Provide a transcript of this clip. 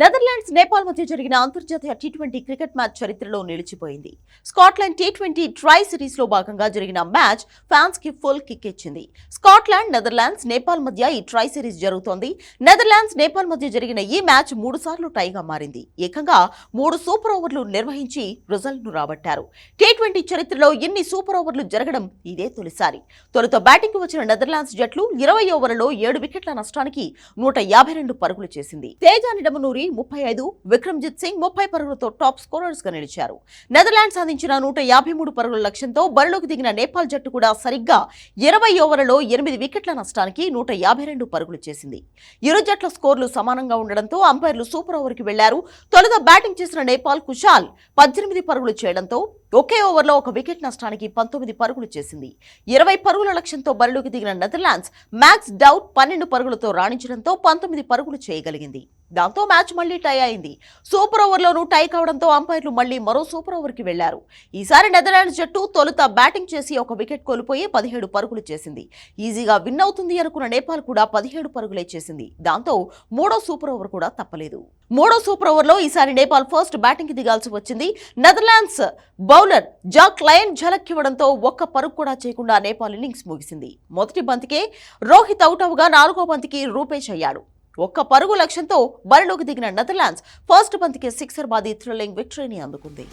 Netherlands Nepal మధ్య జరిగిన అంతర్జాతీయ టీ20 క్రికెట్ మ్యాచ్ చరిత్రలో నిలిచిపోయింది. స్కాట్లాండ్ టీ20 ట్రై సిరీస్ లో భాగంగా జరిగిన మ్యాచ్ ఫ్యాన్స్ కి ఫుల్ కిక్ ఇచ్చింది. స్కాట్లాండ్, నెదర్లాండ్స్, నేపాల్ మధ్య ఈ ట్రై సిరీస్ జరుగుతోంది. నెదర్లాండ్స్, నేపాల్ మధ్య జరిగిన ఈ మ్యాచ్ 3 సార్లు టైగా మారింది. ఏకంగా 3 సూపర్ ఓవర్లు నిర్వహించి రిజల్ట్ ను రాబట్టారు. టీ20 చరిత్రలో ఇన్ని సూపర్ ఓవర్లు జరగడం ఇదే తొలిసారి. తొలుత బ్యాటింగ్ కు వచ్చిన నెదర్లాండ్స్ జట్లు 20 ఓవర్లలో 7 వికెట్ల నష్టానికి 152 పరుగులు చేసింది. తేజాని డమనూరి 35, విక్రమ్జిత్ సింగ్ 30 పరుగులతో టాప్ స్కోరర్స్ గా నిలిచారు. నెదర్లాండ్స్ అందించిన 153 పరుగుల లక్ష్యంతో బరిలోకి దిగిన నేపాల్ జట్టు కూడా సరిగ్గా 20 ఓవర్లలో 8 వికెట్ల నష్టానికి 152 పరుగులు చేసింది. ఇరు జట్ల స్కోర్లు సమానంగా ఉండడంతో అంపైర్లు సూపర్ ఓవర్ కి వెళ్లారు. తొలుత బ్యాటింగ్ చేసిన నేపాల్ కుశాల్ 18 పరుగులు చేయడంతో ఒకే ఓవర్లో 1 వికెట్ నష్టానికి 19 పరుగులు చేసింది. 20 పరుగుల లక్ష్యంతో బరిలోకి దిగిన నెదర్లాండ్స్ మ్యాక్స్ డౌట్ 12 పరుగులతో రాణించడంతో 19 పరుగులు చేయగలిగింది. దాంతో మ్యాచ్ మళ్లీ టై అయింది. సూపర్ ఓవర్లోనూ టై కావడంతో అంపైర్లు మళ్లీ మరో సూపర్ ఓవర్ కి వెళ్లారు. ఈసారి నెదర్లాండ్స్ జట్టు తొలుత బ్యాటింగ్ చేసి 1 వికెట్ కోల్పోయి 17 పరుగులు చేసింది. ఈజీగా విన్ అవుతుంది అనుకున్న నేపాల్ కూడా 17 పరుగులే చేసింది. దాంతో మూడో సూపర్ ఓవర్ కూడా తప్పలేదు. మూడో సూపర్ ఓవర్లో ఈసారి నేపాల్ ఫస్ట్ బ్యాటింగ్ కి దిగాల్సి వచ్చింది. నెదర్లాండ్స్ బౌలర్ జాక్ లయన్ ఝలక్కివ్వడంతో 1 పరుగు కూడా చేయకుండా నేపాల్ ఇన్నింగ్స్ ముగిసింది. మొదటి బంతికే రోహిత్ అవుట్ అవగా 4వ బంతికి రూపేష్ అయ్యాడు. 1 పరుగు లక్ష్యంతో బరిలోకి దిగిన నెదర్లాండ్స్ ఫస్ట్ బంతికే సిక్సర్ బాది థ్రిల్లింగ్ విక్టరీని అందుకుంది.